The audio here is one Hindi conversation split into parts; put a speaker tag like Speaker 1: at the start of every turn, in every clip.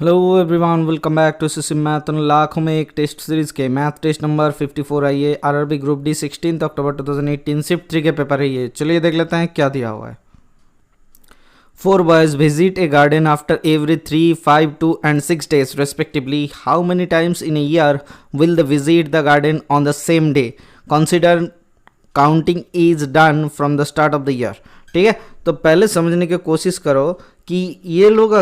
Speaker 1: Hello everyone, welcome back to Sim math. लाखों में एक टेस्ट सीरीज के मैथ टेस्ट नंबर 54 आइए आरआरबी ग्रुप डी 16 अक्टूबर 2018 शिफ्ट 3 के पेपर है ये। चलिए देख लेते हैं क्या दिया हुआ है। 4 boys visit a garden after every 3, 5, 2 and 6 days respectively. How many times in a year will they visit the garden on the same day? Consider counting is done from the start of the year. ठीक है, तो पहले समझने की कोशिश करो कि ये लोग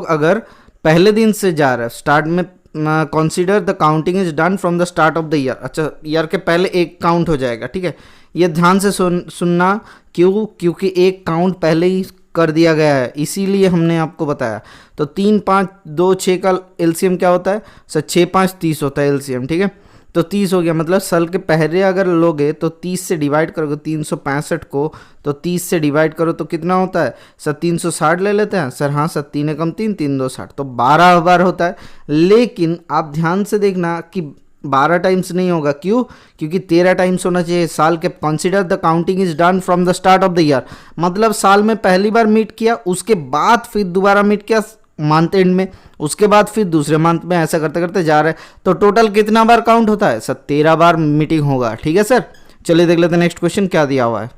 Speaker 1: अगर पहले दिन से जा रहे हैं स्टार्ट में, consider the counting is done from the start of the year. अच्छा, ईयर के पहले एक काउंट हो जाएगा। ठीक है, ये ध्यान से सुनना। क्योंकि एक काउंट पहले ही कर दिया गया है, इसीलिए हमने आपको बताया। तो 3, 5, 2, 6 का एलसीएम क्या होता है सर? 6, 5, 30 होता है एलसीएम। ठीक है, तो 30 हो गया, मतलब साल के पहले अगर लोगे तो 30 से डिवाइड करोगे 365 को, तो 30 से डिवाइड करो तो कितना होता है सर? 360 ले लेते हैं सर। हाँ सर, 3 एकम 3, 3 2 60, तो 12 बार होता है। लेकिन आप ध्यान से देखना कि 12 टाइम्स नहीं होगा। क्यों? क्योंकि 13 टाइम्स होना चाहिए साल के। Consider the counting is done from the start of the year, मतलब साल में पहली बार मीट किया, उसके बाद फिर दोबारा मीट किया मंथ एंड में, उसके बाद फिर दूसरे मंथ में, ऐसा करते करते जा रहे हैं। तो टोटल कितना बार काउंट होता है सर? 13 बार मीटिंग होगा। ठीक है सर, चलिए देख लेते हैं नेक्स्ट क्वेश्चन क्या दिया हुआ है।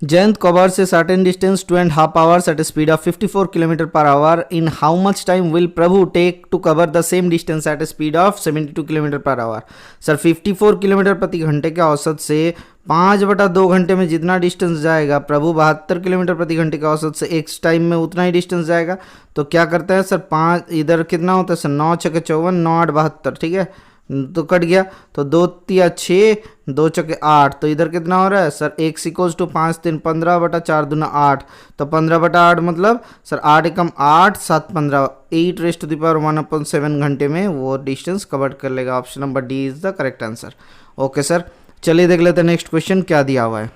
Speaker 1: Jayant covers a certain distance 2.5 hours at a speed of 54 km per hour. In how much time will Prabhu take to cover the same distance at a speed of 72 km per hour? Sir 54 kilometre प्रति घंटे के औसत से 5/2 घंटे में जितना डिस्टेंस जाएगा, प्रभु 72 किलोमीटर प्रति घंटे के औसत से एक टाइम में उतना ही डिस्टेंस जाएगा। तो क्या करते हैं सर? 5 इधर कितना होता है सर? 9 छके 54, 9 8 72। ठीक है, तो कट गया, तो 2 3 6, 2 चौके 8, तो इधर कितना हो रहा है सर? x इक्वल्स टू 5 3 15/4 दूना 8, तो 15/8 मतलब सर 8 एकम 8 7 15, 8⁻1/7 घंटे में वो डिस्टेंस कवर कर लेगा। Option number D is the correct answer. Okay sir, चलिए देख लेते हैं नेक्स्ट क्वेश्चन क्या दिया हुआ है।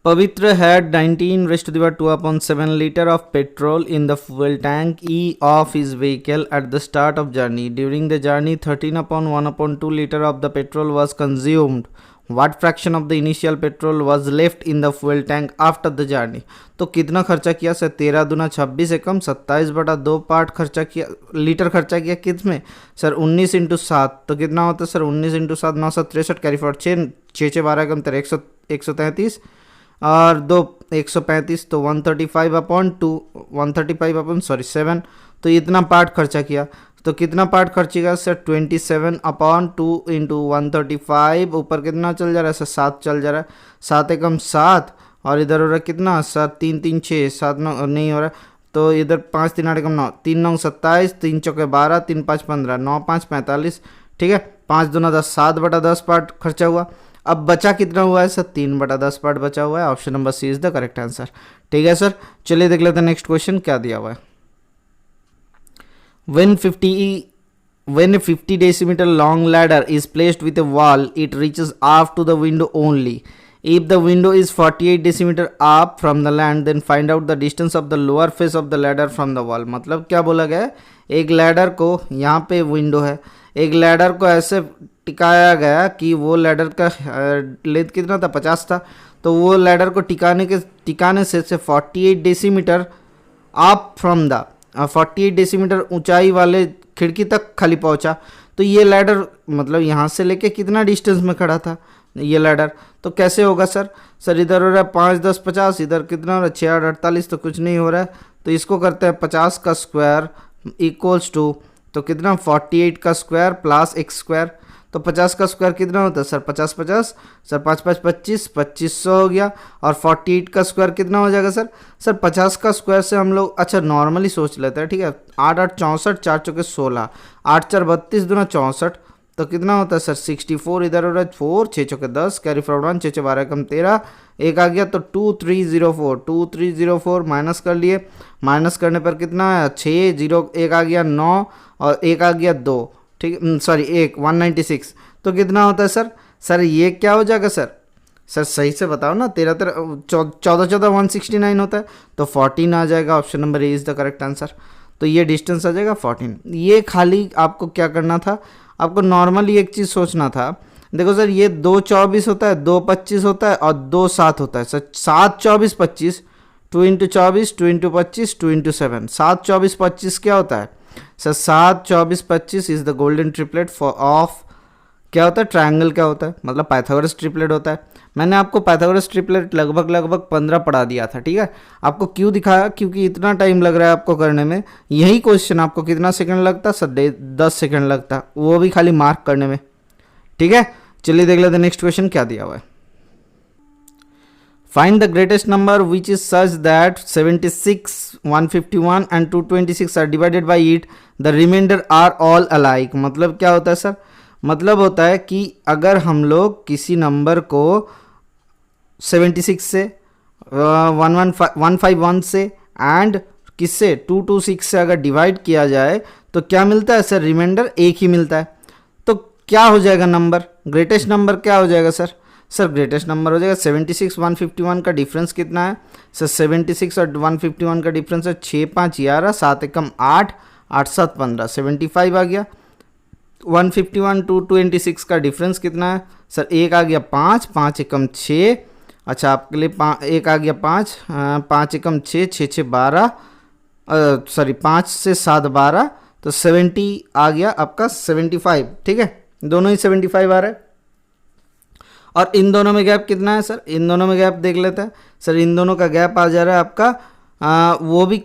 Speaker 1: Pavitra had 19⁻²/7 liter of petrol in the fuel tank E of his vehicle at the start of journey. During the journey, 13/1/2 liter of the petrol was consumed. What fraction of the initial petrol was left in the fuel tank after the journey? तो कितना खर्चा किया सर? 13 दूना 26 एकम 27/2 पार्ट खर्चा किया, लीटर खर्चा किया किस में सर? 19 × 7, तो कितना होता है सर? 19 × 7 963 कैरी फॉर 6 6 12 एकम 133 और 2 135, तो 135/7, तो इतना पार्ट खर्चा किया। तो कितना पार्ट खर्चेगा सर? 27/2 × 135, ऊपर कितना चल जा रहा है सर? 7 चल जा रहा है, 7 एकम 7, और इधर हो रहा है कितना सर? 3 3 6 7 9 नहीं हो रहा है, तो इधर 5 3 8 एकम 9, 3 9 27, 3 चौके 12, 3 5 15, 9 5 45। ठीक है, 5 दूना 10, 7/10 पार्ट खर्चा हुआ। अब बचा कितना हुआ है सर? 3/10 पार्ट बचा हुआ है। Option number C is the correct answer. ठीक है सर, चलिए देख लेते हैं नेक्स्ट क्वेश्चन क्या दिया हुआ है। When a 50 decimeter long ladder is placed with a wall, it reaches up to the window only. If the window is 48 decimeter up from the land, then find out the distance of the lower face of the ladder from the wall. मतलब क्या बोला गया है? एक लैडर को, यहाँ पे विंडो है, एक लैडर को ऐसे टिकाया गया कि वो लैडर का लेंथ कितना था? 50 था। तो वो लैडर को टिकाने से 48 decimetre up from the 48 decimetre ऊंचाई वाले खिड़की तक खाली पहुंचा। तो ये लैडर मतलब यहाँ से लेके कितना डिस्टेंस में खड़ा था ये लैडर? तो कैसे होगा सर? सर इधर हो रहा है 5 10 50, इधर कितना हो रहा है 6 8 48, तो कुछ नहीं हो रहा है। तो इसको करते हैं 50 का स्क्वायर इक्वल्स टू, तो कितना 48 का स्क्वायर प्लस एक्स स्क्वायर। तो 50 का स्क्वायर कितना होता है सर? 50 50, सर 5 5 25, 2500 हो गया। और 48 का स्क्वायर कितना हो जाएगा सर? सर 50 का स्क्वायर से हम लोग अच्छा नॉर्मली सोच लेते हैं। ठीक है, 8 8 64, 4 चौके 16, 8 4 32 दूना 64, तो कितना होता है सर? 64, इधर हो रहा है 4 6 चौके 10 कैरी फॉरवर्ड 1 6 6 12 कम 13, एक आ गया, तो 2304 माइनस कर लिए। माइनस करने पर कितना है? 6 0 एक आ गया 9, और एक आ गया 2, ठीक, सॉरी 196, तो कितना होता है सर? सर ये क्या हो जाएगा सर? सर सही से बताओ ना, 13 14 14 169 होता है, तो 14 आ जाएगा। Option number A is the correct answer. तो ये डिस्टेंस आ जाएगा 14। ये खाली आपको क्या करना था? आपको नॉर्मली एक चीज़ सोचना था। देखो सर, ये 2 24 होता है, 2 25 होता है और 2 7 होता है सर। 7 24 25 2 इंटू 24, 2 इंटू 25, 2 इंटू 7, 7 24 25 क्या होता है sir? 7 24 25 is the golden triplet for of क्या होता है? ट्रायंगल क्या होता है? मतलब पाइथागोरस ट्रिपलेट होता है। मैंने आपको पाइथागोरस ट्रिपलेट लगभग 15 पढ़ा दिया था, ठीक है। आपको क्यों दिखाया? क्योंकि इतना टाइम लग रहा है आपको करने में। यही क्वेश्चन आपको कितना सेकंड लगता? सर 10 सेकंड लगता, वो भी खाली मार्क करने में, ठीक है। चलिए देख लेते हैं नेक्स्ट क्वेश्चन क्या दिया हुआ है। Find the greatest number which is such that 76, 151 and 226 are divided by it, the remainder are all alike. मतलब क्या होता है सर? मतलब होता है कि अगर हम लोग किसी नंबर को 76 से 151 से एंड किससे 226 से अगर डिवाइड किया जाए तो क्या मिलता है सर? रिमाइंडर एक ही मिलता है। तो क्या हो जाएगा नंबर? ग्रेटेस्ट नंबर क्या हो जाएगा सर? सर ग्रेटेस्ट नंबर हो जाएगा 76, 151 का डिफरेंस कितना है सर? 76 और 151 का डिफरेंस है 6 5 11, 7 एकम 8, 8 7 15, 75 आ गया। 151 टू 26 का डिफरेंस कितना है सर? एक आ गया 5, 5 एकम 6, अच्छा आपके लिए एक आ गया 5, 5 एकम 6, 6 6 12, सॉरी 5 से 7 12, तो 70 आ गया आपका 75, ठीक है। दोनों ही 75 आ रहा है। और इन दोनों में गैप कितना है सर? इन दोनों में गैप देख लेते हैं सर। इन दोनों का गैप आ जा रहा है आपका वो भी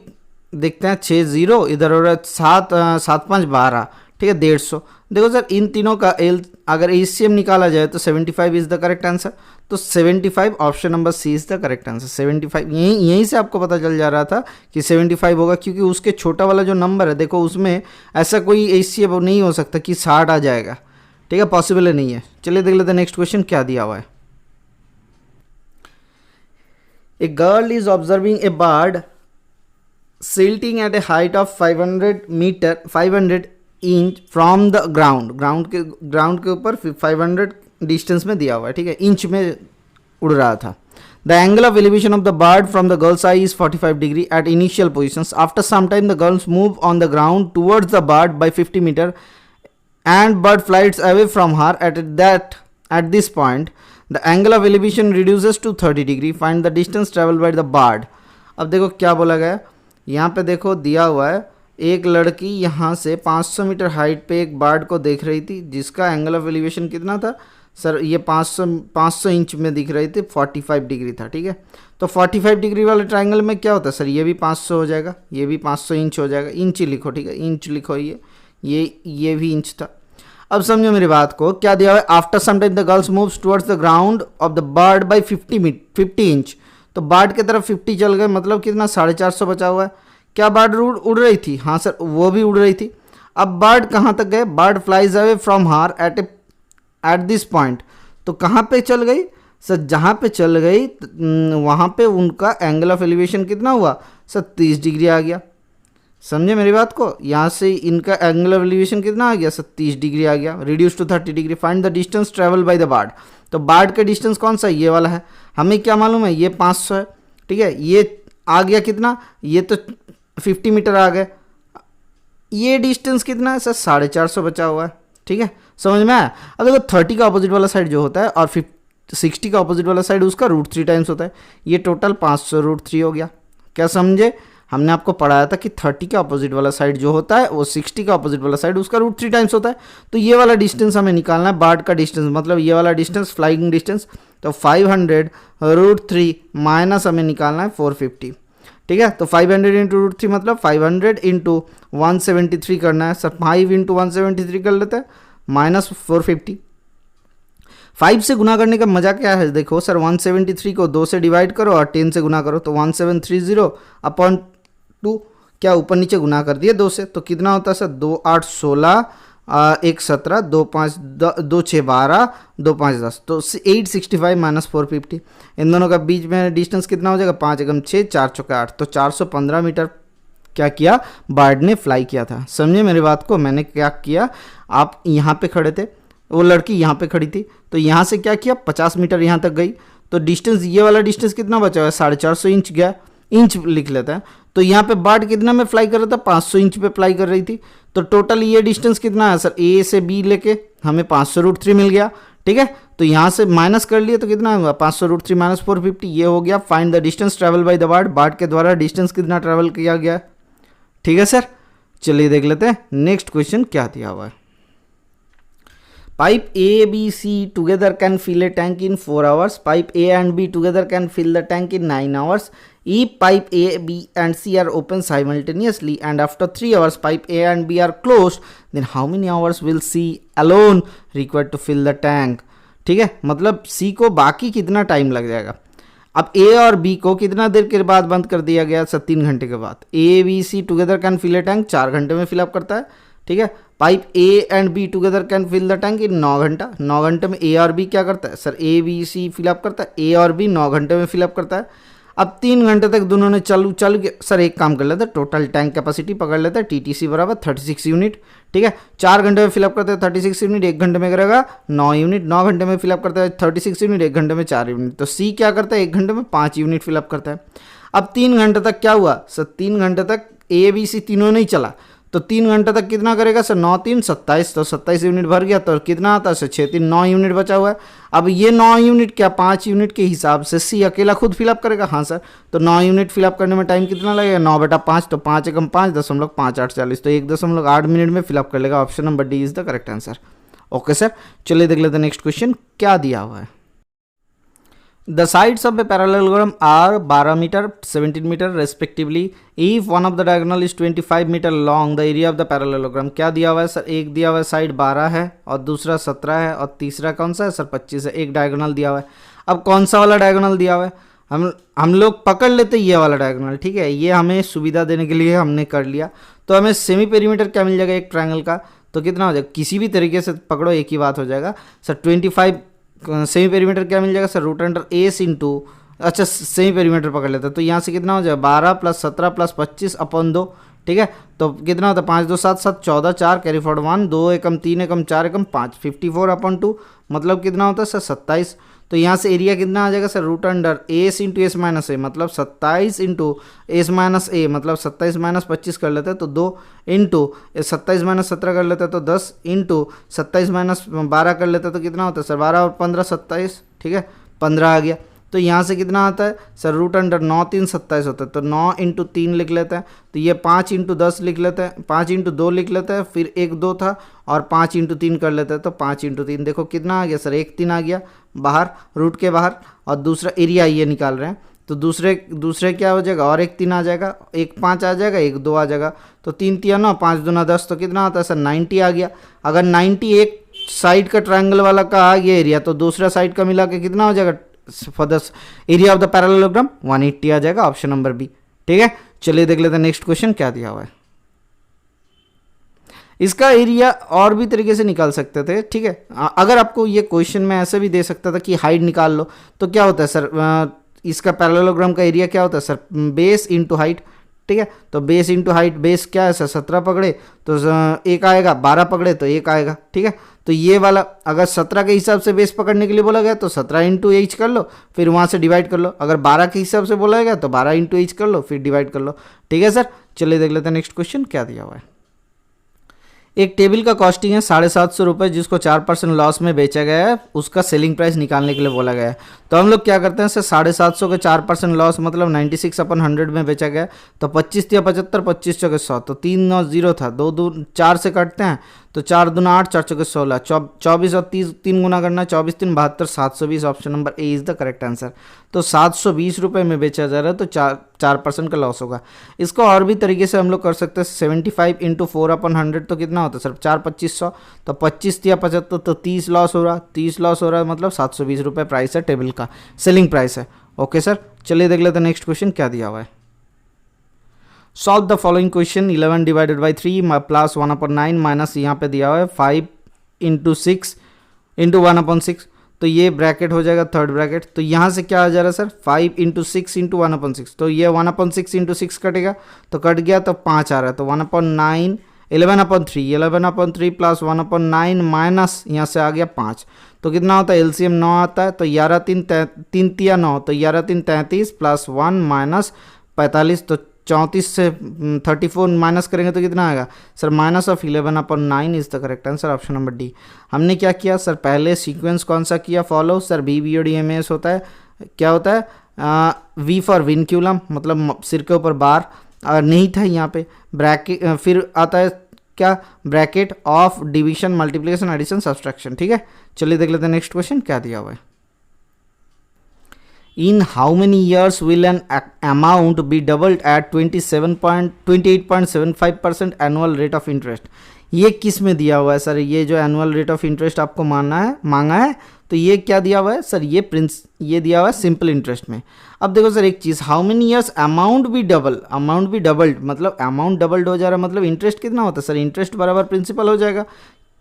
Speaker 1: देखते हैं 6 0, इधर हो रहा है 7 7 5 12, ठीक है 150। देखो सर इन तीनों का एल अगर एचसीएम निकाला जाए तो 75 इज द करेक्ट आंसर। तो 75 option number C is the correct answer. 75 यहीं से आपको पता चल जा रहा था कि 75 होगा, क्योंकि उसके छोटा वाला जो नंबर है देखो उसमें ऐसा कोई एचसीएम नहीं हो सकता कि 60 आ जाएगा, ठीक है, पॉसिबल है नहीं है। चलिए देख लेते हैं नेक्स्ट क्वेश्चन क्या दिया हुआ है। A girl is observing A bird silting at a height of 500 inch from the ground के ऊपर 500 डिस्टेंस में दिया हुआ है, ठीक है, इंच में उड़ रहा था। The angle of elevation of the bird from the girls eye is 45 degree at initial positions. After some time the girls move on the ground towards the bird by 50 metre and bird flies away from her at this point the angle of elevation reduces to 30 degree. Find the distance traveled by the bird. अब देखो क्या बोला गया है यहाँ पे, देखो दिया हुआ है एक लड़की यहाँ से 500 मीटर हाइट पे एक बर्ड को देख रही थी जिसका एंगल ऑफ एलिवेशन कितना था सर? ये 500 इंच में दिख रही थी, 45 डिग्री था, ठीक है। तो 45 डिग्री वाले ट्राइंगल में क्या होता है सर? ये भी 500 हो जाएगा, ये भी 500 इंच हो जाएगा। इंच ही लिखो, ठीक है, इंच लिखो। ये भी इंच था। अब समझो मेरी बात को, क्या दिया हुआ है? After some time the girls moves towards the ground of the bird by 50 inch. तो बर्ड की तरफ 50 चल गए, मतलब कितना? 450 बचा हुआ है। क्या बर्ड उड़ रही थी? हाँ सर वो भी उड़ रही थी। अब बर्ड कहाँ तक गए? बर्ड फ्लाइज अवे फ्रॉम हार एट दिस पॉइंट। तो कहाँ पे चल गई सर? जहाँ पे चल गई वहाँ पे उनका एंगल ऑफ एलिवेशन कितना हुआ सर? 30 डिग्री आ गया। समझे मेरी बात को? यहाँ से इनका एंगल ऑफ एलिवेशन कितना आ गया सर? 30 डिग्री आ गया, reduce to 30 degree. Find the distance travel by the bird. तो बर्ड का डिस्टेंस कौन सा? ये वाला है। हमें क्या मालूम है? ये 500 है, ठीक है। ये आ गया कितना? ये तो 50 मीटर आ गए। ये डिस्टेंस कितना है सर? 450 बचा हुआ है, ठीक है। समझ में आया? अब देखो 30 का अपोजिट वाला साइड जो होता है और 60 का अपोजिट वाला साइड उसका √3 टाइम्स होता है। ये टोटल 500 √3 हो गया। क्या समझे? हमने आपको पढ़ाया था कि 30 का अपोजिट वाला साइड जो होता है वो 60 का अपोजिट वाला साइड उसका √3 टाइम्स होता है। तो ये वाला डिस्टेंस हमें निकालना है, बर्ड का डिस्टेंस, मतलब ये वाला डिस्टेंस फ्लाइंग डिस्टेंस। तो 500 √3 माइनस हमें निकालना है 450, ठीक है। तो 500 इंटू √3 मतलब 500 इंटू 173 करना है सर। 5 इंटू 173 कर लेते हैं, माइनस 450। 5 से गुना करने का मजा क्या है? देखो सर 173 को 2 से डिवाइड करो और 10 से गुना करो, तो 1730 अपॉन 2 क्या ऊपर नीचे गुना कर दिए 2 से, तो कितना होता है सर? 2 8 16, 1 17, 2 5 2 6 12, 2 5 10, तो 865 माइनस 450। इन दोनों का बीच में डिस्टेंस कितना हो जाएगा? 5 एकम 6, 4 चौका 8, तो 415 मीटर क्या किया? बर्ड ने फ्लाई किया था। समझे मेरी बात को? मैंने क्या किया, आप यहाँ पे खड़े थे, वो लड़की यहाँ पे खड़ी थी, तो यहाँ से क्या किया? 50 मीटर यहाँ तक गई, तो डिस्टेंस ये वाला डिस्टेंस कितना बचा हुआ है? 450 इंच गया, इंच लिख लेते हैं। तो यहाँ पे बर्ड कितना में फ्लाई कर रहा था? 500 इंच पे फ्लाई कर रही थी। तो टोटल ये डिस्टेंस कितना है सर? ए से बी लेके हमें 500 √3 मिल गया, ठीक है। तो यहाँ से माइनस कर लिए तो कितना होगा 500√3 माइनस 450, ये हो गया। Find the distance travel by the BART के द्वारा डिस्टेंस कितना ट्रेवल किया गया। ठीक है सर, चलिए देख लेते हैं नेक्स्ट क्वेश्चन क्या दिया हुआ है। Pipe A B C together can fill a tank in 4 hours. Pipe A and B together can fill the tank in 9 hours. If pipe A, B and C are open simultaneously and after 3 hours pipe A and B are closed, then how many hours will C alone required to fill the tank? ठीक है, मतलब C को बाकी कितना टाइम लग जाएगा। अब A और B को कितना देर के बाद बंद कर दिया गया, 3 घंटे के बाद। A B C together can fill a tank 4 घंटे में फिलअप करता है। ठीक है, pipe A and B together can fill the tank in 9 घंटा। 9 घंटे में A और B क्या करता है sir, A B C fill up करता है, A और B 9 घंटे में फिलअप करता है। अब 3 घंटे तक दोनों ने चालू के सर एक काम कर लेते हैं, टोटल टैंक कैपेसिटी पकड़ लेते हैं, TTC बराबर 36 यूनिट। ठीक है, 4 घंटे में फिलअप करते हैं 36 यूनिट, 1 घंटे में करेगा 9 यूनिट। 9 घंटे में फिलअप करता है 36 यूनिट, 1 घंटे में 4 यूनिट। तो C क्या करता है, 1 घंटे में 5 यूनिट फिलअप करता है। अब 3 घंटे तक क्या हुआ सर, 3 घंटे तक A B C तीनों नहीं चला, तो 3 घंटे तक कितना करेगा सर, 9 3 27, तो 27 यूनिट भर गया, तो कितना आता है सर 6 3 9 यूनिट बचा हुआ है। अब ये 9 यूनिट क्या 5 यूनिट के हिसाब से C अकेला खुद फिलअप करेगा, हाँ सर। तो 9 यूनिट फिलअप करने में टाइम कितना लगेगा, 9/5, तो 5 एकम 5 .58 40, तो 1.8 मिनट में फिलअप कर लेगा। Option number D is the correct answer. Okay sir, चलिए देख लेते हैं नेक्स्ट क्वेश्चन क्या दिया हुआ है। The sides of a parallelogram are 12 meter, 17 meter respectively. If one of the diagonal is 25 meter long, the area of the parallelogram क्या दिया हुआ है सर, एक दिया हुआ है साइड 12 है और दूसरा 17 है और तीसरा कौन सा है सर 25 है। एक डायगोनल दिया हुआ है। अब कौन सा वाला डायगोनल दिया हुआ है, हम लोग पकड़ लेते ये वाला डायगोनल। ठीक है, ये हमें सुविधा देने के लिए हमने कर लिया। तो हमें सेमी पेरीमीटर क्या मिल जाएगा एक ट्रायंगल का, तो कितना हो जाएगा, किसी भी तरीके से पकड़ो एक ही बात हो जाएगा सर। 25 सेमी पेरीमीटर क्या मिल जाएगा sir, root under S into, अच्छा सेमी पेरीमीटर पकड़ लेते हैं, तो यहाँ से कितना हो जाएगा 12 + 17 + 25 अपन 2। ठीक है, तो कितना होता है 5 2 7 7 14, 4 कैरी फॉरवर्ड 1, 2 एकम 3 एकम 4 एकम 5, 54/2, मतलब कितना होता है सर 27। तो यहाँ से एरिया कितना आ जाएगा sir, root under S into S minus A, मतलब 27 इंटू एस माइनस ए, मतलब 27 - 25 कर लेते हैं तो 2 इंटू 27 - 17 कर लेते हैं तो 10 इंटू 27 - 12 कर लेते हैं तो कितना होता है सर 12 और 15 27। ठीक है, 15 आ गया। तो यहाँ से कितना आता है सर, रूट अंडर 9 3 27 होता है, तो 9 इंटू 3 लिख लेते हैं, तो ये 5 इंटू 10 लिख लेते हैं, 5 इंटू 2 लिख लेते हैं, फिर 1 2 था और 5 इंटू 3 कर लेते हैं, तो 5 इंटू 3 देखो कितना आ गया सर 1 3 आ गया बाहर, रूट के बाहर। और दूसरा एरिया ये निकाल रहे हैं, तो दूसरे क्या हो जाएगा, और 1 3 आ जाएगा, 1 5 आ जाएगा, 1 2 आ जाएगा, तो 3 3 9 5 2 10, तो कितना आता है सर 90 आ गया। अगर 90 एक साइड का ट्रायंगल वाला का आ गया एरिया, तो दूसरा साइड का मिला के कितना हो जाएगा for the area of the parallelogram 180 आ जाएगा। Option number B. ठीक है, चलिए देख लेते हैं नेक्स्ट क्वेश्चन क्या दिया हुआ है। इसका एरिया और भी तरीके से निकाल सकते थे। ठीक है, अगर आपको ये क्वेश्चन में ऐसे भी दे सकता था कि हाइट निकाल लो, तो क्या होता है सर, इसका पैरेललोग्राम का एरिया क्या होता है सर, बेस इंटू हाइट। ठीक है, तो बेस इंटू हाइट, बेस क्या है सर 17 पकड़े तो 1 आएगा, 12 पकड़े तो 1 आएगा। ठीक है, तो ये वाला अगर 17 के हिसाब से बेस पकड़ने के लिए बोला गया तो 17 इंटू एच कर लो, फिर वहाँ से डिवाइड कर लो। अगर 12 के हिसाब से बोला गया तो 12 इंटू एच कर लो, फिर डिवाइड कर लो। ठीक है सर, चलिए देख लेते हैं नेक्स्ट क्वेश्चन क्या दिया हुआ है। एक टेबल का कॉस्टिंग है 750 रुपये, जिसको 4% लॉस में बेचा गया है, उसका सेलिंग प्राइस निकालने के लिए बोला गया है। तो हम लोग क्या करते हैं सर, 750 के 4% लॉस मतलब 96/100 में बेचा गया है, तो 25 × 75, 25 × 100, तो 3 9 0 था, 2 2 4 से काटते हैं तो 4 2 8, 4 × 16, 24 और 30 3 गुना करना, 24 3 72, 720। Option number A is the correct answer. तो 720 रुपये में बेचा जा रहा है, तो 4% का लॉस होगा। इसको और भी तरीके से हम लोग कर सकते हैं, 75 × 4/100 तो कितना होता है सर 4 2500, तो 25 × 75 तो 30 लॉस हो रहा, 30 लॉस हो रहा है, मतलब 720 रुपये प्राइस है, टेबल का सेलिंग प्राइस है। ओके सर, चलिए देख लेते हैं नेक्स्ट क्वेश्चन क्या दिया हुआ है। Solve the following question, 11 / 3 plus 1/9 minus यहाँ पे दिया हुआ है 5 × 6 × 1/6, तो ये ब्रैकेट हो जाएगा थर्ड ब्रैकेट। तो यहाँ से क्या आ जा रहा है सर 5 × 6 × 1/6, तो ये 1/6 × 6 कटेगा, तो कट गया तो 5 आ रहा है, तो 1/9 11/3, 11/3 प्लस 1/9 माइनस यहाँ से आ गया 5, तो कितना होता है एलसीएम 9 आता है, तो 11 3 3 9, तो 11 3 33 प्लस 1 माइनस 45, तो 34 से 34 माइनस करेंगे तो कितना आएगा sir, -11/9 is the correct answer, option number D. हमने क्या किया सर, पहले सीक्वेंस कौन सा किया फॉलो सर, BBOD होता है, क्या होता है, V फॉर विनक्यूलम, मतलब सिर के ऊपर बार, नहीं था यहाँ पे ब्रैकेट, फिर आता है क्या, bracket of division multiplication addition subtraction, ठीक है। चलिए देख लेते हैं नेक्स्ट क्वेश्चन क्या दिया हुआ है। In how many years will an amount be doubled at 28.75% annual rate of interest? ये किस में दिया हुआ है सर, ये जो एनुअल रेट ऑफ इंटरेस्ट आपको मांगा है तो ये क्या दिया हुआ है सर, ये दिया हुआ है सिंपल इंटरेस्ट में। अब देखो सर एक चीज़, हाउ मेनी इयर्स अमाउंट भी डबल्ड, मतलब अमाउंट डबल्ड हो जा रहा है, मतलब इंटरेस्ट कितना होता है सर, इंटरेस्ट बराबर प्रिंसिपल हो जाएगा,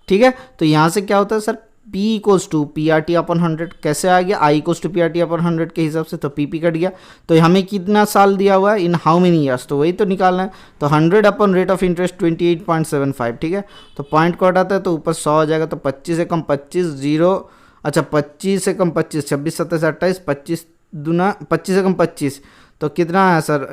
Speaker 1: ठीक है। तो यहाँ से क्या होता है sir, P equals to PRT/100, कैसे आ गया, I इक्वल्स टू PRT/100 के हिसाब से, तो PP कट गया। तो हमें कितना साल दिया हुआ है, इन हाउ मेनी ईयर्स, तो वही तो निकालना है। तो 100 अपन रेट ऑफ इंटरेस्ट 28.75, ठीक है। तो पॉइंट को हटाता है तो ऊपर 100 हो जाएगा, तो 25 से कम 25, 0, अच्छा 25 से कम 25, 26, 27, 28, 25 दूना 25 से कम 25, तो कितना है सर,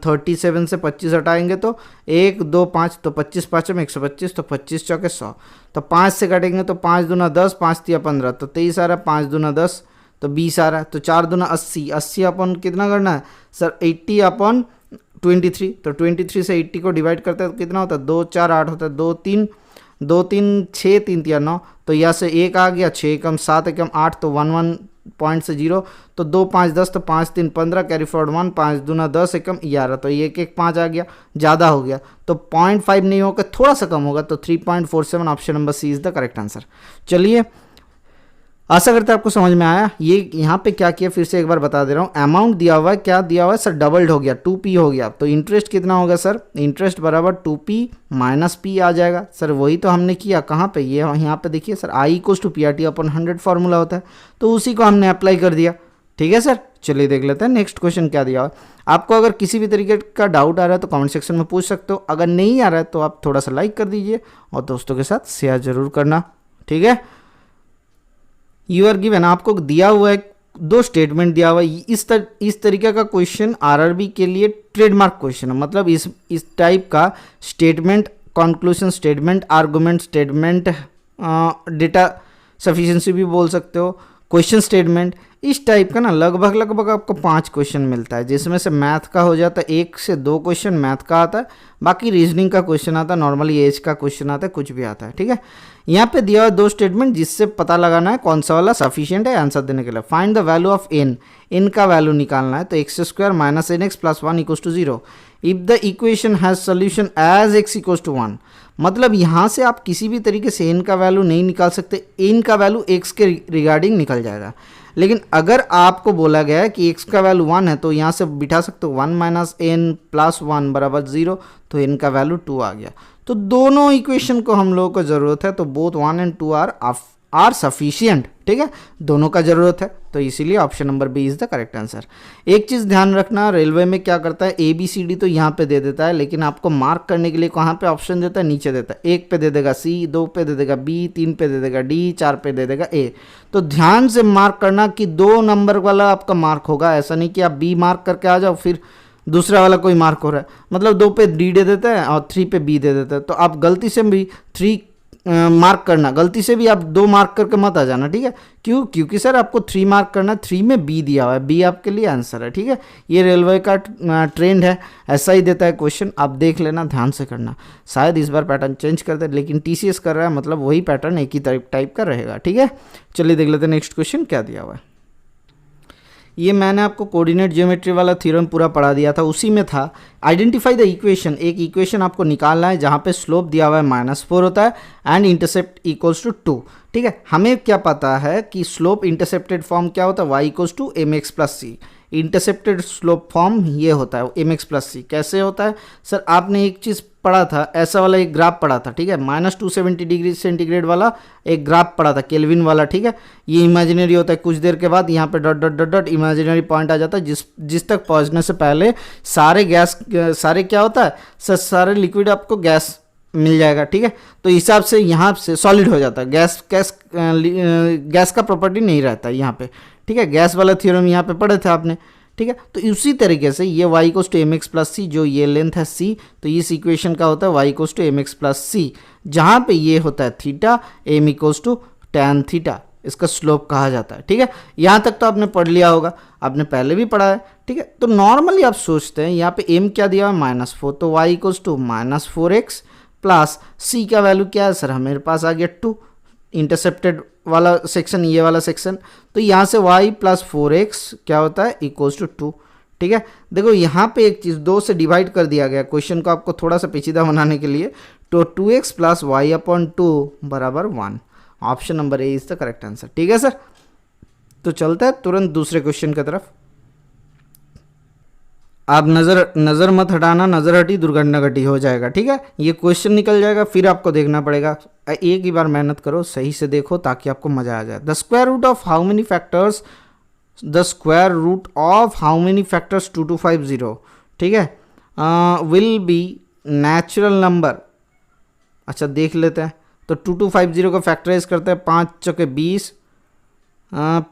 Speaker 1: 37 से 25 हटाएंगे तो 1, 2, 5, तो 25 5 में 125, तो 25 चौके 100, तो 5 से काटेंगे तो 5 दूना 10, 5 तिया 15, तो 23 आ रहा है, 5 दूना 10 तो 20 आ रहा है, तो 4 दूना 80, 80 अपन कितना करना है सर, 80/23, तो 23 से 80 को डिवाइड करते हैं तो कितना होता है, 2 4 8 होता है, 2 3 6, 3 तिया 9, तो यहाँ से 1 आ गया, 6 कम 7 एकम 8, तो 1 पॉइंट से 0, तो 2 5 10, तो 5 3 15, कैरी फॉरवर्ड 1, 5 दूना 10 एकम 11, तो 1 1 5 आ गया, ज़्यादा हो गया, तो 0.5 नहीं होगा, थोड़ा सा कम होगा, तो 3.47, option number C is the correct answer. चलिए आशा करते हैं आपको समझ में आया। ये यहाँ पे क्या किया फिर से एक बार बता दे रहा हूँ, अमाउंट दिया हुआ है, क्या दिया हुआ है सर, डबल्ड हो गया, 2P हो गया, तो इंटरेस्ट कितना होगा सर, इंटरेस्ट बराबर 2P माइनस P आ जाएगा सर, वही तो हमने किया कहाँ पे, ये यहाँ पे देखिए sir, I equals to PRT/100 formula होता है, तो उसी को हमने अप्लाई कर दिया, ठीक है सर। चलिए देख लेते हैं नेक्स्ट क्वेश्चन क्या दिया हुआ है। आपको अगर किसी भी तरीके का डाउट आ रहा है तो कमेंट सेक्शन में पूछ सकते हो, अगर नहीं आ रहा है तो आप थोड़ा सा लाइक कर दीजिए और दोस्तों के साथ शेयर जरूर करना, ठीक है। यू आर गिवन, आपको दिया हुआ है 2 स्टेटमेंट दिया हुआ है, इस तरीके का क्वेश्चन RRB के लिए ट्रेडमार्क क्वेश्चन है, मतलब इस टाइप का statement, conclusion statement, argument statement, data sufficiency भी बोल सकते हो, क्वेश्चन स्टेटमेंट, इस टाइप का ना लगभग आपको 5 क्वेश्चन मिलता है, जिसमें से मैथ का हो जाता है 1 से 2 क्वेश्चन मैथ का आता है, बाकी रीजनिंग का क्वेश्चन आता है, नॉर्मली एज का क्वेश्चन आता है, कुछ भी आता है, ठीक है। यहाँ पे दिया हुआ 2 स्टेटमेंट, जिससे पता लगाना है कौन सा वाला सफिशिएंट है आंसर देने के लिए। Find the value of n का वैल्यू निकालना है, तो x² minus nx plus 1 equals to 0 if the equation has solution as x equals to 1, मतलब यहाँ से आप किसी भी तरीके से n का वैल्यू नहीं निकाल सकते, n का वैल्यू x के रिगार्डिंग निकल जाएगा। लेकिन अगर आपको बोला गया है कि x का वैल्यू 1 है तो यहाँ से बिठा सकते हो 1 माइनस n प्लस 1 बराबर 0, तो n का वैल्यू 2 आ गया। तो दोनों इक्वेशन को हम लोगों को ज़रूरत है, तो बोथ 1 एंड 2 आर सफिशिएंट, ठीक है, दोनों का ज़रूरत है, तो इसीलिए option number B is the correct answer. एक चीज़ ध्यान रखना, रेलवे में क्या करता है, ABCD तो यहाँ पे दे देता है, लेकिन आपको मार्क करने के लिए कहाँ पे ऑप्शन देता है, नीचे देता है, 1 पे दे देगा C, 2 पे दे देगा B, 3 पे दे देगा D, 4 पे दे देगा A। तो ध्यान से मार्क करना कि 2 नंबर वाला आपका मार्क होगा, ऐसा नहीं कि आप B मार्क करके आ जाओ फिर दूसरा वाला कोई मार्क हो रहा है, मतलब 2 पे D दे देता है और 3 पे B दे देता है, तो आप गलती से भी 3 मार्क करना, गलती से भी आप 2 मार्क करके मत आ जाना, ठीक है। क्योंकि सर आपको 3 मार्क करना, 3 में B दिया हुआ है, B आपके लिए आंसर है, ठीक है। ये रेलवे का ट्रेंड है, ऐसा ही देता है क्वेश्चन, आप देख लेना, ध्यान से करना। शायद इस बार पैटर्न चेंज कर दे, लेकिन TCS कर रहा है, मतलब वही पैटर्न एक ही टाइप का रहेगा, ठीक है। चलिए देख लेते हैं नेक्स्ट क्वेश्चन क्या दिया हुआ है। ये मैंने आपको कोऑर्डिनेट ज्योमेट्री वाला थ्योरम पूरा पढ़ा दिया था, उसी में था आइडेंटिफाई द इक्वेशन, एक इक्वेशन आपको निकालना है जहाँ पे स्लोप दिया हुआ है -4 होता है एंड इंटरसेप्ट इक्वल्स टू 2, ठीक है। हमें क्या पता है कि स्लोप इंटरसेप्टेड फॉर्म क्या होता है, y equals to mx plus C, intercepted slope form ये होता है mx प्लस सी। कैसे होता है सर, आपने एक चीज़ पढ़ा था, ऐसा वाला एक ग्राफ पढ़ा था, ठीक है, -270 डिग्री सेंटीग्रेड वाला एक ग्राफ पढ़ा था, केल्विन वाला, ठीक है। ये इमेजिनरी होता है, कुछ देर के बाद यहाँ पे dot dot dot dot imaginary point आ जाता है, जिस तक पहुँचने से पहले सारे क्या होता है सर, सारे लिक्विड आपको गैस मिल जाएगा, ठीक है। तो हिसाब से यहाँ से सॉलिड हो जाता है, गैस का प्रॉपर्टी नहीं रहता यहाँ पे, ठीक है। गैस वाला थ्योरम यहाँ पे पढ़े थे आपने, ठीक है। तो उसी तरीके से ये y equals to M X plus C, जो ये लेंथ है c, तो इस इक्वेशन का होता है y equals to M X plus C, जहाँ पे ये होता है theta, m equals to tan theta, इसका स्लोप कहा जाता है, ठीक है। यहाँ तक तो आपने पढ़ लिया होगा, आपने पहले भी पढ़ा है, ठीक है। तो नॉर्मली आप सोचते हैं यहाँ पे m क्या दिया है -4, तो y equals to -4x plus c का वैल्यू क्या है सर, हमारे पास आ गया 2, इंटरसेप्टेड वाला सेक्शन, ये वाला सेक्शन, तो यहाँ से y प्लस 4x क्या होता है इक्वल्स टू 2, ठीक है। देखो यहाँ पे एक चीज़ 2 से डिवाइड कर दिया गया क्वेश्चन को आपको थोड़ा सा पेचीदा बनाने के लिए, तो 2x प्लस वाई अपॉन 2 बराबर 1, option number A is the correct answer, ठीक है सर। तो चलता है तुरंत दूसरे क्वेश्चन की तरफ। आप नज़र मत हटाना, नज़र हटी दुर्घटना घटी हो जाएगा, ठीक है। ये क्वेश्चन निकल जाएगा, फिर आपको देखना पड़ेगा, एक ही बार मेहनत करो, सही से देखो ताकि आपको मज़ा आ जाए। The square root of how many factors, the square root of how many factors 2250, ठीक है, विल बी नेचुरल नंबर। अच्छा देख लेते हैं, तो 2250 को फैक्टराइज करते हैं, 5 चौके 20,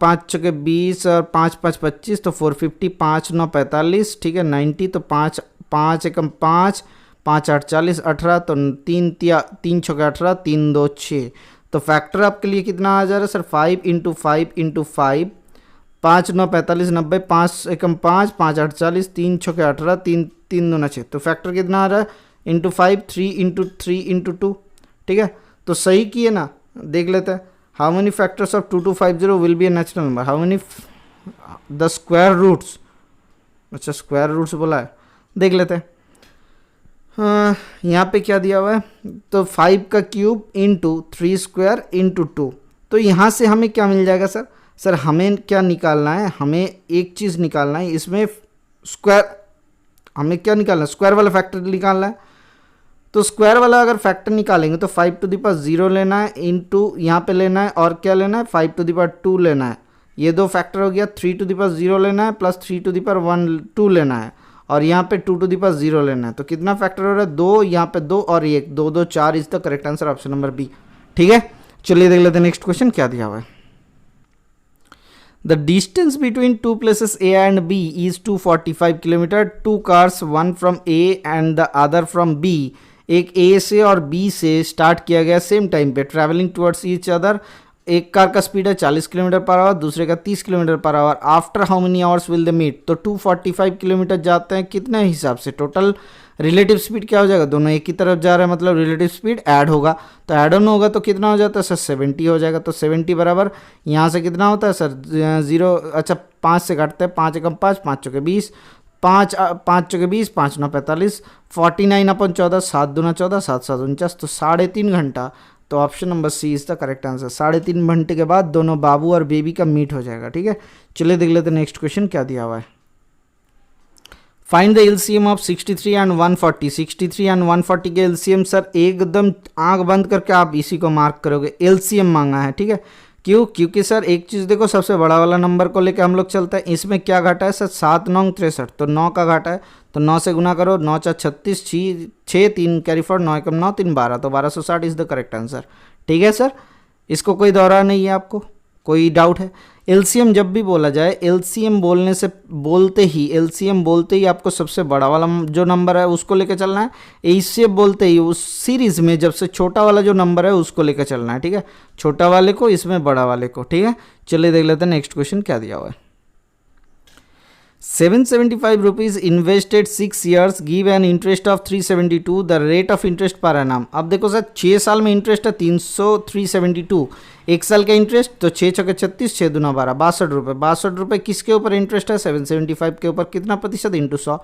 Speaker 1: 5 चौके 20 और 5 5 25, तो 450, 5 9 45, ठीक है, 90, तो 5 5 एकम 5, 5 8 40, 18, तो 3 चौके 18, 3 2 6, तो फैक्टर आपके लिए कितना आ जा रहा है सर, 5 इंटू 5 इंटू 5, 5 9 45 90, 5 एकम 5, 5 8 40, 3 छके 18, 3 3 2 6, तो फैक्टर कितना आ रहा है इंटू 5, 3 इंटू 3 इंटू 2, ठीक है। तो सही किए ना, देख लेते हैं, how many factors of 2250 will be a natural number, how many the square roots, अच्छा स्क्वायर रूट्स बोला है, देख लेते हैं। यहाँ पे क्या दिया हुआ है, तो 5 का क्यूब इंटू 3 स्क्वायर इंटू 2, तो यहाँ से हमें क्या मिल जाएगा सर, सर हमें क्या निकालना है, हमें एक चीज़ निकालना है, इसमें स्क्वायर, हमें क्या निकालना है, स्क्वायर वाला फैक्टर निकालना है। तो स्क्वायर वाला अगर फैक्टर निकालेंगे तो 5 टू द पावर 0 लेना है, इंटू यहाँ पे लेना है, और क्या लेना है 5 टू द पावर 2 लेना है, ये दो फैक्टर हो गया, 3 टू द पावर 0 लेना है, प्लस 3 टू द पावर 1 2 लेना है, और यहाँ पे 2 टू द पावर 0 लेना है। तो कितना फैक्टर हो रहा है, 2, यहाँ पे 2 और 1, 2 2 4 is the correct answer, option number B, ठीक है। चलिए देख लेते हैं नेक्स्ट क्वेश्चन क्या दिया हुआ है। The distance between two places A and B is 245 kilometre. Two cars, one from A and the other from B, एक A से और B से स्टार्ट किया गया सेम टाइम पे, ट्रैवलिंग टुवर्ड्स ईच अदर। एक कार का स्पीड है 40 किलोमीटर पर आवर, दूसरे का 30 किलोमीटर पर hour. After how many hours will they meet, तो 245 किलोमीटर जाते हैं कितने हिसाब से, टोटल रिलेटिव स्पीड क्या हो जाएगा, दोनों एक ही तरफ जा रहे हैं, मतलब रिलेटिव स्पीड ऐड होगा, तो ऐड ऑन होगा तो कितना हो जाता है सर 70 हो जाएगा। तो 70 बराबर यहाँ से कितना होता है सर 0, अच्छा 5 से काटते हैं, 5 एकम 5, 5 चौके 20, 5 चौके 20, 5 9 45, 49 अपन 14, 7 दूना 14, 7 7 49, तो 3.5 घंटा। तो option number C is the correct answer, 3.5 घंटे के बाद दोनों बाबू और बेबी का मीट हो जाएगा, ठीक है। चलिए देख लेते हैं नेक्स्ट क्वेश्चन क्या दिया हुआ है। Find the LCM of 63 and 140। 63 and 140 के एलसीएम सर एकदम आंख बंद करके आप इसी को मार्क करोगे, एलसीएम मांगा है, ठीक है। क्यों, क्योंकि सर एक चीज़ देखो, सबसे बड़ा वाला नंबर को लेकर हम लोग चलते हैं। इसमें क्या घाटा है सर 7 9 63, तो 9 का घाटा है, तो 9 से गुना करो, 9 4 36, 6 3 कैरी फॉर 9 एकम 9 3 12, तो 1260 इज द करेक्ट आंसर, ठीक है सर। इसको कोई दौरा नहीं है, आपको कोई डाउट है। एलसीएम जब भी बोला जाए, एलसीएम बोलते ही आपको सबसे बड़ा वाला जो नंबर है उसको लेकर चलना है। इससे बोलते ही उस सीरीज में जब से छोटा वाला जो नंबर है उसको लेकर चलना है, ठीक है, छोटा वाले को, इसमें बड़ा वाले को, ठीक है। चलिए देख लेते हैं नेक्स्ट क्वेश्चन क्या दिया हुआ है। 775 rupees invested 6 years give an interest of 372, the rate of interest per annum. अब देखो सर 6 साल में इंटरेस्ट है 372, एक साल का इंटरेस्ट, तो 6 छके 36, 6 दूना 12, 62 रुपये। 62 रुपये किसके ऊपर इंटरेस्ट है, 775 के ऊपर, कितना प्रतिशत इंटू 100,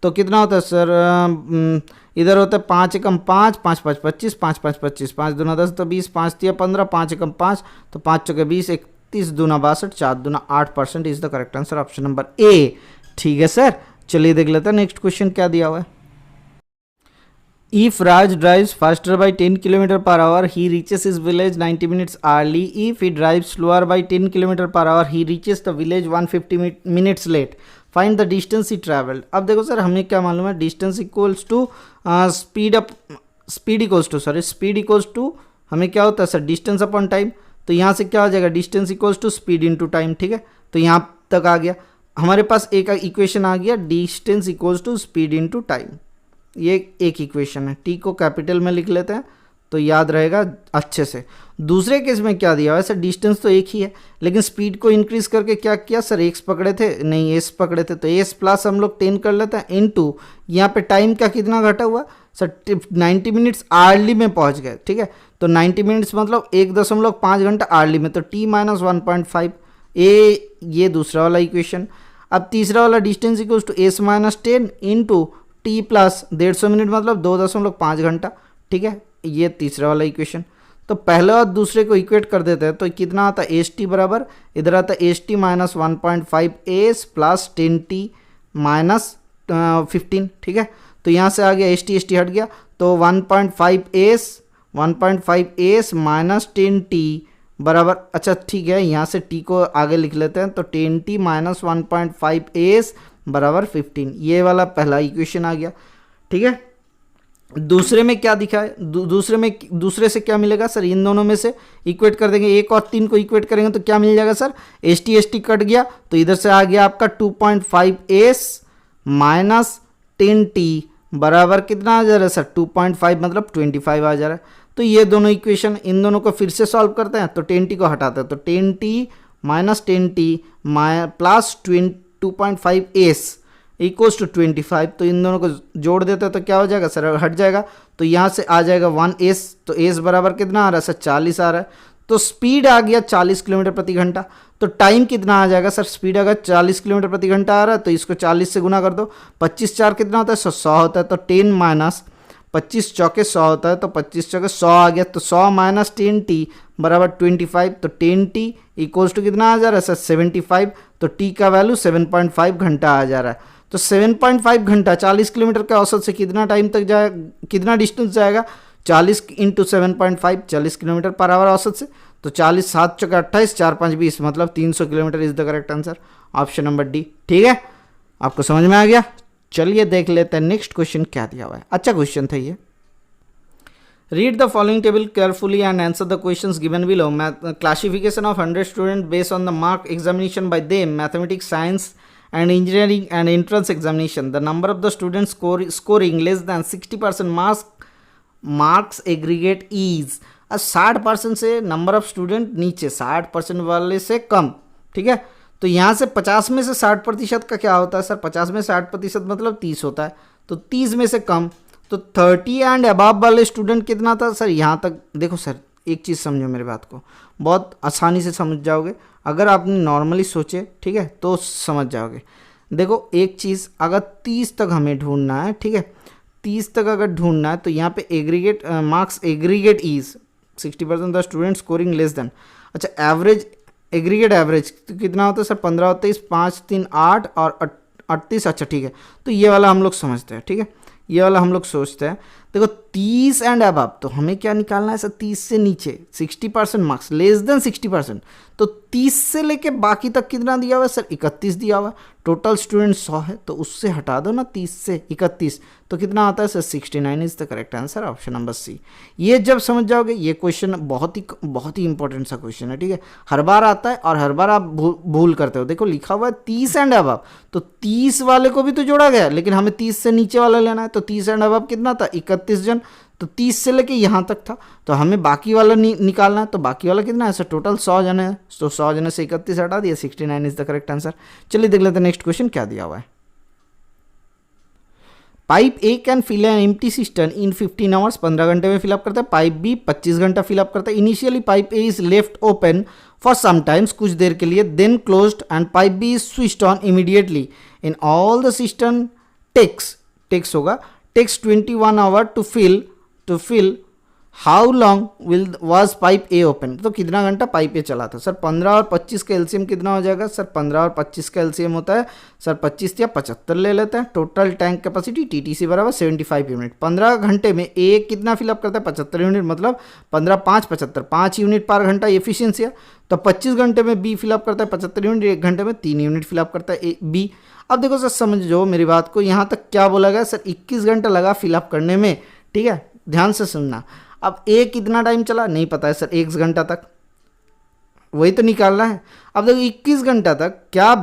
Speaker 1: तो कितना होता है सर, इधर होता है 5 एकम 5, 5 5 25, 5 5 25, 5 दूना 10, तो 20, 5 3 15, 5 एकम 5, तो 5 चौके 20, 31 दूना 62, 4 दूना 8% is the correct answer, option number A, ठीक है सर। चलिए देख लेते हैं नेक्स्ट क्वेश्चन क्या दिया हुआ है। If Raj drives faster by 10 km per hour, he reaches his village 90 minutes early. If he drives slower by 10 km per hour, he reaches the village 150 minutes late. Find the distance he traveled. अब देखो सर हमें क्या मालूम है, distance equals to speed equals to हमें क्या होता है सर डिस्टेंस अपॉन टाइम। तो यहाँ से क्या हो जाएगा, distance equals to speed into time, ठीक है। तो यहाँ तक आ गया, हमारे पास एक इक्वेशन आ गया, distance equals to speed into time. ये एक इक्वेशन है, टी को कैपिटल में लिख लेते हैं तो याद रहेगा अच्छे से। दूसरे केस में क्या दिया हुआ है सर, डिस्टेंस तो एक ही है लेकिन स्पीड को इंक्रीज करके क्या किया सर, एक्स पकड़े थे, नहीं एस पकड़े थे, तो एस प्लस हम लोग 10 कर लेते हैं इनटू यहाँ पे टाइम का कितना घटा हुआ सर, 90 मिनट्स अर्ली में पहुंच गए, ठीक है। तो 90 मिनट्स मतलब 1.5 घंटा अर्ली में, तो टी माइनस 1.5 ये दूसरा वाला इक्वेशन। अब तीसरा वाला distance equals to S minus 10 into T plus 150 minute मतलब 2.5 घंटा, ठीक है। ये तीसरा वाला इक्वेशन। तो पहले और दूसरे को इक्वेट कर देते हैं तो कितना आता है, एस टी बराबर इधर आता है S T minus 1.5 S plus 10 T minus 15, ठीक है। तो यहाँ से आ गया एस टी हट गया, तो 1.5 एस माइनस 10 टी बराबर, अच्छा ठीक है, यहाँ से टी को आगे लिख लेते हैं, तो 10 टी माइनस 1.5 एस बराबर 15। ये वाला पहला इक्वेशन आ गया, ठीक है। दूसरे में क्या दिखा है, दूसरे से क्या मिलेगा सर, इन दोनों में से इक्वेट कर देंगे, 1 और 3 को इक्वेट करेंगे तो क्या मिल जाएगा सर, एस टी कट गया तो इधर से आ गया आपका 2.5 एस माइनस 10 टी बराबर कितना आ जा रहा है सर, 2.5 मतलब 25 आ जा रहा है। तो ये दोनों इक्वेशन, इन दोनों को फिर से सॉल्व करते हैं, तो 10 टी को हटाते हैं, तो 10 T minus 10 T plus 2.5 S equals to 25, तो इन दोनों को जोड़ देते हैं तो क्या हो जाएगा सर, हट जाएगा, तो यहाँ से आ जाएगा 1 एस, तो एस बराबर कितना आ रहा है सर, 40 आ रहा है। तो स्पीड आ गया 40 किलोमीटर प्रति घंटा। तो टाइम कितना आ जाएगा सर, स्पीड अगर 40 किलोमीटर प्रति घंटा आ रहा है तो इसको 40 से गुना कर दो, 25 4 कितना होता है 100 होता है, तो 10 माइनस 25 चौके 100 होता है, तो 25 चौके 100 आ गया, तो 100 माइनस 10 टी बराबर 25, तो 10 टी इक्वल्स टू कितना आ जा रहा है सर 75, तो टी का वैल्यू 7.5 घंटा आ जा रहा है। तो 7.5 घंटा 40 किलोमीटर के औसत से कितना टाइम तक जाएगा, कितना डिस्टेंस जाएगा, 40 इंटू 7.5 40 किलोमीटर पर आवर औसत से, तो 40 7 चौके 28 4 5 20 मतलब 300 kilometre is the correct answer, option number D, ठीक है। आपको समझ में आ गया। चलिए देख लेते हैं नेक्स्ट क्वेश्चन क्या दिया हुआ है, अच्छा क्वेश्चन था ये। Read the following table carefully and answer the questions given below. Classification of 100 students based on the mark examination by them, mathematics, science and engineering and entrance examination. The number of the students scoring less than 60% marks aggregate is. 60% से नंबर ऑफ स्टूडेंट नीचे, 60% वाले से कम, ठीक है। तो यहाँ से 50 में से 60% का क्या होता है सर, 50 में 60% मतलब 30 होता है, तो 30 में से कम, तो 30 एंड अबव वाले स्टूडेंट कितना था सर, यहाँ तक देखो सर, एक चीज़ समझो मेरी बात को, बहुत आसानी से समझ जाओगे अगर आपने नॉर्मली सोचे, ठीक है, तो समझ जाओगे। देखो एक चीज़, अगर 30 तक हमें ढूंढना है, ठीक है, 30 तक अगर ढूंढना है तो यहाँ पे aggregate marks aggregate is 60% the student scoring less than, अच्छा एवरेज एग्रीगेट एवरेज तो कितना होता है सर, 15 होता है, 5 3 8 और 38, अच्छा ठीक है, तो ये वाला हम लोग समझते हैं, ठीक है, ये वाला हम लोग सोचते हैं। देखो 30 एंड अबव, तो हमें क्या निकालना है सर, 30 से नीचे 60% मार्क्स, लेस देन 60%, तो 30 से लेके बाकी तक कितना दिया हुआ है सर, 31 दिया हुआ है। टोटल स्टूडेंट 100 है, तो उससे हटा दो ना 30 से 31, तो कितना आता है sir 69 is the correct answer, option number C. ये जब समझ जाओगे, ये क्वेश्चन बहुत ही इंपॉर्टेंट सा क्वेश्चन है, ठीक है, हर बार आता है और हर बार आप भूल करते हो। देखो लिखा हुआ है 30 एंड अबव, तो 30 वाले को भी तो जोड़ा गया, लेकिन हमें 30 से नीचे वाला लेना है, तो 30 एंड अबव कितना था 31 जन, तो 30 से लेके यहाँ तक था, तो हमें बाकी वाला निकालना है, तो बाकी वाला कितना है सर, टोटल 100 जन है, तो 100 जन से 31 हटा दिया, 69 इज द करेक्ट आंसर। चलिए देख लेते हैं नेक्स्ट क्वेश्चन क्या दिया हुआ है। Pipe A can fill an empty system in 15 hours, 15 घंटे में फिलअप करता है। पाइप बी 25 घंटा फिलअप करता है। Initially pipe A is left open for some times, कुछ देर के लिए, then closed and pipe B is switched on immediately. In all the system takes होगा, takes 21 hour to fill how long was pipe A open, तो कितना घंटा पाइप ए चला था सर। 15 और 25 का एलसीएम कितना हो जाएगा सर, 15 और 25 का एलसीएम होता है सर 25 या 75 ले लेते हैं। टोटल टैंक कैपेसिटी टीटीसी बराबर 75 यूनिट। 15 घंटे में ए कितना फिलअप करता है 75 यूनिट, मतलब 15 5 75, 5 यूनिट पर घंटा एफिशिएंसी है। तो 25 घंटे में बी फिलअप करता है 75 यूनिट, 1 घंटे में 3 यूनिट फिलअप करता है बी। अब देखो सर समझो मेरी बात को, यहाँ तक क्या बोला गया सर, 21 घंटा लगा फिलअप करने में, ठीक है, ध्यान से सुनना। अब ए कितना टाइम चला नहीं पता है सर, 1 घंटा तक, वही तो निकालना है। अब देखो 21 घंटा तक क्या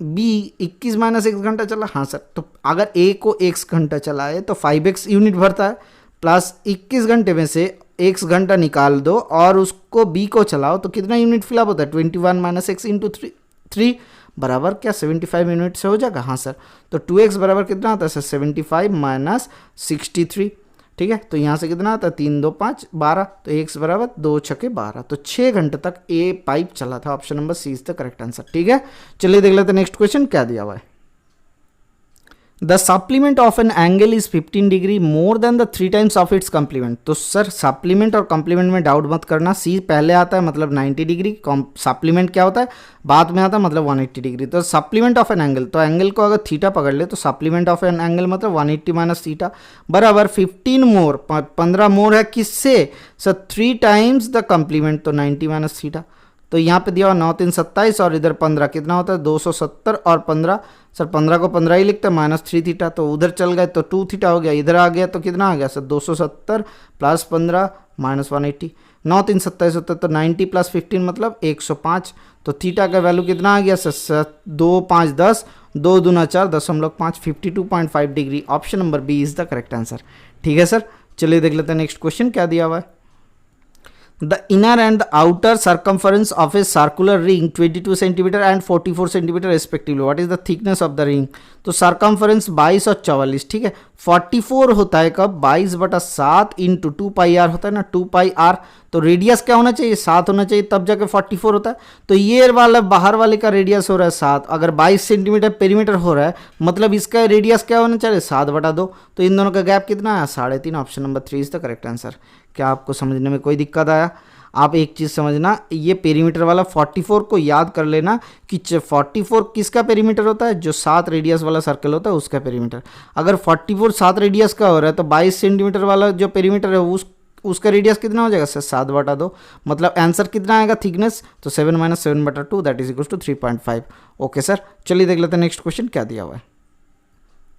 Speaker 1: बी 21 माइनस x घंटा चला, हाँ सर। तो अगर a को x घंटा चला है तो 5x यूनिट भरता है, प्लस 21 घंटे में से x घंटा निकाल दो और उसको b को चलाओ तो कितना यूनिट फिलअप होता है, 21 माइनस एक्स इंटू 3 बराबर क्या 75 यूनिट से हो जाएगा, हाँ सर। तो 2x बराबर कितना आता है सर, 75 माइनस 63, ठीक है। तो यहाँ से कितना आता है, 3 2 5 12, तो x बराबर 2 छके 12, तो 6 घंटे तक ए पाइप चला था। Option number C is the correct answer, ठीक है। चलिए देख लेते हैं नेक्स्ट क्वेश्चन क्या दिया हुआ है। The supplement of an angle is 15 degree more than the 3 times of its complement. तो सर सप्लीमेंट और कम्प्लीमेंट में डाउट मत करना, सी पहले आता है मतलब 90 डिग्री, सप्लीमेंट क्या होता है बाद में आता है मतलब 180 डिग्री। तो सप्लीमेंट ऑफ एन एंगल, तो एंगल को अगर थीटा पकड़ ले तो सप्लीमेंट ऑफ एन एंगल मतलब 180 माइनस थीटा बराबर 15 मोर, 15 मोर है किससे सर, 3 टाइम्स द कम्प्लीमेंट, तो 90 माइनस थीटा। तो यहाँ पे दिया हुआ 9 3 27 और इधर 15 कितना होता है 270 और 15, सर 15 को 15 ही लिखते हैं माइनस 3 थीटा, तो उधर चल गए तो 2 थीटा हो गया, इधर आ गया तो कितना आ गया सर 270 प्लस 15 माइनस 180, 9 3 27 होता है तो 90 प्लस 15 मतलब 105। तो थीटा का वैल्यू कितना आ गया सर 2 5 10, 2 दूना 4 दशमलव 5, 52.5 degree. Option number B is the correct answer, ठीक है सर। चलिए देख लेते हैं नेक्स्ट क्वेश्चन क्या दिया हुआ है। The inner and the outer circumference of a circular ring 22 cm and 44 cm respectively. What is the thickness of the ring? तो circumference 22 और 44, ठीक है। 44 होता है कब 22 बटा 7 इंटू 2 पाई आर होता है ना, 2 पाई आर। तो रेडियस क्या होना चाहिए 7 होना चाहिए तब जाके 44 होता है। तो ये वाला बाहर वाले का रेडियस हो रहा है 7, अगर 22 सेंटीमीटर पेरीमीटर हो रहा है मतलब इसका रेडियस क्या होना चाहिए 7 बटा 2, तो इन दोनों का गैप कितना है 3.5। Option number 3 is the correct answer. क्या आपको समझने में कोई दिक्कत आया? आप एक चीज़ समझना, ये पेरीमीटर वाला 44 को याद कर लेना कि 44 किसका पेरीमीटर होता है, जो 7 रेडियस वाला सर्कल होता है उसका पेरीमीटर। अगर 44 7 रेडियस का हो रहा है तो 22 सेंटीमीटर वाला जो पेरीमीटर है उसका रेडियस कितना हो जाएगा सर 7 बटा 2, मतलब आंसर कितना आएगा थिकनेस, तो 7 माइनस 7 बटा 2 that is equal to 3.5। Okay sir, चलिए देख लेते हैं नेक्स्ट क्वेश्चन क्या दिया हुआ है।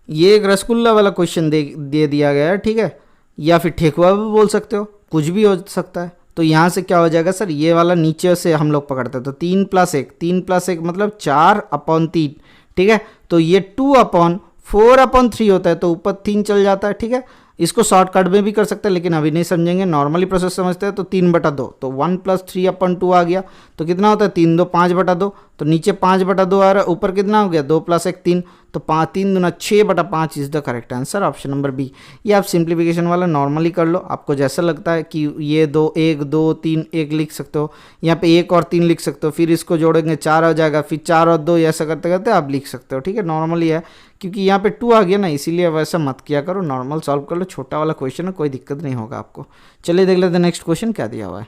Speaker 1: ये एक रसगुल्ला वाला क्वेश्चन दे दिया गया है, ठीक है, या फिर ठेकुआ भी बोल सकते हो, कुछ भी हो सकता है। तो यहाँ से क्या हो जाएगा सर, ये वाला नीचे से हम लोग पकड़ते हैं तो 3 + 1 मतलब 4/3, ठीक है। तो ये 2/4/3 होता है तो ऊपर 3 चल जाता है, ठीक है। इसको शॉर्टकट में भी कर सकते हैं लेकिन अभी नहीं समझेंगे, नॉर्मली प्रोसेस समझते हैं। तो 3 बटा 2 तो 1 + 3/2 आ गया, तो कितना होता है 3 2 5 बटा 2, तो नीचे 5 बटा 2 आ रहा है, ऊपर कितना हो गया 2 + 1 3, तो 5 3 दूना 6 बटा 5 is the correct answer. Option number B. ये आप सिंप्लीफिकेशन वाला नॉर्मली कर लो, आपको जैसा लगता है कि ये 2 1 2 3 1 लिख सकते हो, यहाँ पे 1 और 3 लिख सकते हो, फिर इसको जोड़ेंगे 4 हो जाएगा, फिर 4 और 2 ऐसा करते करते आप लिख सकते हो, ठीक है। नॉर्मली है क्योंकि यहाँ पे 2 आ गया ना, इसीलिए वैसा मत किया करो, नॉर्मल सॉल्व कर लो, छोटा वाला क्वेश्चन है कोई दिक्कत नहीं होगा आपको। चलिए देख लेते हैं नेक्स्ट क्वेश्चन क्या दिया हुआ है।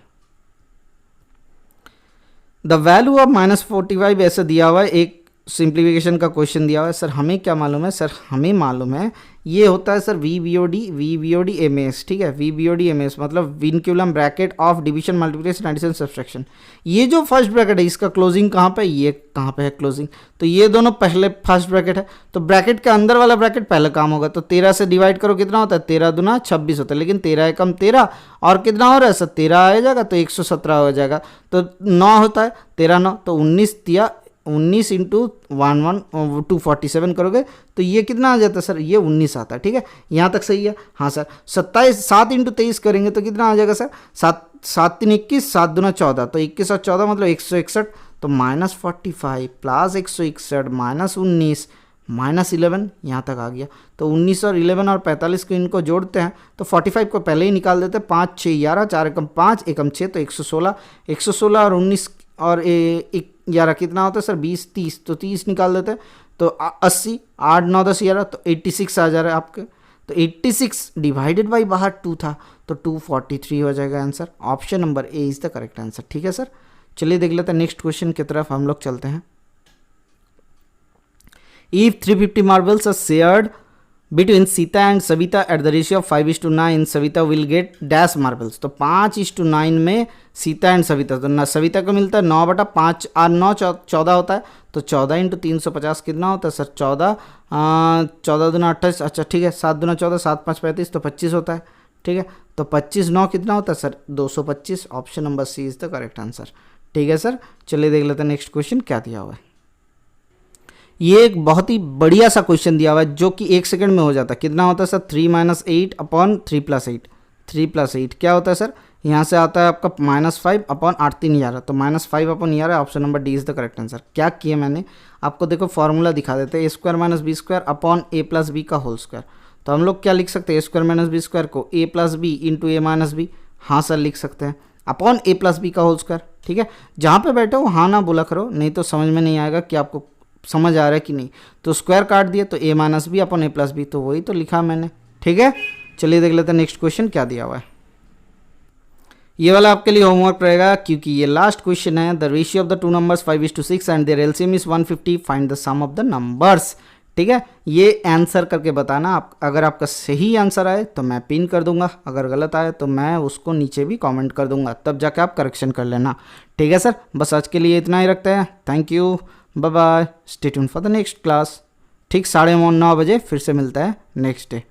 Speaker 1: द वैल्यू ऑफ -45 ऐसा दिया हुआ है, एक सिंप्लीफिकेशन का क्वेश्चन दिया हुआ है। सर हमें क्या मालूम है, सर हमें मालूम है ये होता है सर VBOD MS, ठीक है। VBOD MS मतलब vinculum bracket of division multiplication addition subtraction. ये जो फर्स्ट ब्रैकेट है इसका क्लोजिंग कहाँ पे, ये कहाँ पे है क्लोजिंग, तो ये दोनों पहले फर्स्ट ब्रैकेट है, तो ब्रैकेट के अंदर वाला ब्रैकेट पहले काम होगा। तो 13 से डिवाइड करो कितना होता है 13 दूना 26 होता है, लेकिन 13 एकम 13 और कितना हो रहा है सर 13 आ जाएगा तो 117 हो जाएगा, तो 9 होता है 13 9 तो 19 इंटू 247 करोगे तो ये कितना आ जाता है सर, ये 19 आता है, ठीक है। यहाँ तक सही है, हाँ सर। 7 इंटू 23 करेंगे तो कितना आ जाएगा सर 7 3 21 7 दूना 14, तो 21 और 14 मतलब 161, तो -45 प्लस 161 -19 -11 यहाँ तक आ गया। तो 19 और 11 और 45 को इनको जोड़ते हैं तो 45 को पहले ही निकाल देते हैं, 5 6 11 4 एकम 5 एकम 6 तो 116 और 19 और 11 कितना होता है सर 20 30, तो 30 निकाल देते हैं तो 80 8 9 10 11 तो 86 आ जा रहा है आपके। तो 86 डिवाइडेड बाई बाहर 2 था तो 243 हो जाएगा answer. Option number A is the correct answer, ठीक है सर। चलिए देख लेते हैं नेक्स्ट क्वेश्चन की तरफ हम लोग चलते हैं। If 350 marbles are shared between Sita and Savita at the ratio of 5:9, Savita will get dash marbles। तो 5:9 में सीता एंड सविता, तो ना सविता को मिलता है 9 बटा 5 और 9 14 होता है, तो 14 इंटू 350 कितना होता है सर 14 दूना 28, अच्छा ठीक है 7 दूना 14 7 5 35 तो 25 होता है, ठीक है। तो 25 9 कितना होता है sir 225। Option number C is the correct answer, ठीक है सर। चलिए देख लेते हैं नेक्स्ट क्वेश्चन क्या दिया हुआ है। ये एक बहुत ही बढ़िया सा क्वेश्चन दिया हुआ है जो कि 1 सेकंड में हो जाता है। कितना होता है सर? 3 - 8 अपॉन 3 + 8। 3 + 8 क्या होता है सर? यहाँ से आता है आपका -5 अपॉन 8 3 11, तो -5 upon 11, option number D is the correct answer. क्या किया मैंने आपको, देखो फॉर्मूला दिखा देते हैं, a² - b² अपॉन a+b का होल स्क्वायर। तो हम लोग क्या लिख सकते हैं, a² - b² को a+b इंटू a-b, हाँ सर लिख सकते हैं, अपॉन a+b का होल स्क्वायर। ठीक है, जहाँ पे बैठे हो हाँ ना बोला करो, नहीं तो समझ में नहीं आएगा कि आपको समझ आ रहा है कि नहीं। तो स्क्वायर काट दिया तो a-b अपॉन a+b, तो वही तो लिखा मैंने। ठीक है, चलिए देख लेते हैं नेक्स्ट क्वेश्चन क्या दिया हुआ है। ये वाला आपके लिए होमवर्क रहेगा क्योंकि ये लास्ट क्वेश्चन है। The ratio of the two numbers 5:6 and their LCM is 150, find the sum of the numbers. ठीक है, ये आंसर करके बताना। आप अगर आपका सही आंसर आए तो मैं पिन कर दूंगा, अगर गलत आए तो मैं उसको नीचे भी कमेंट कर दूंगा, तब जाके आप करेक्शन कर लेना। ठीक है सर, बस आज के लिए इतना ही रखते हैं। Thank you, bye bye, stay tune for the next class. ठीक 9:30 बजे फिर से मिलता है नेक्स्ट डे।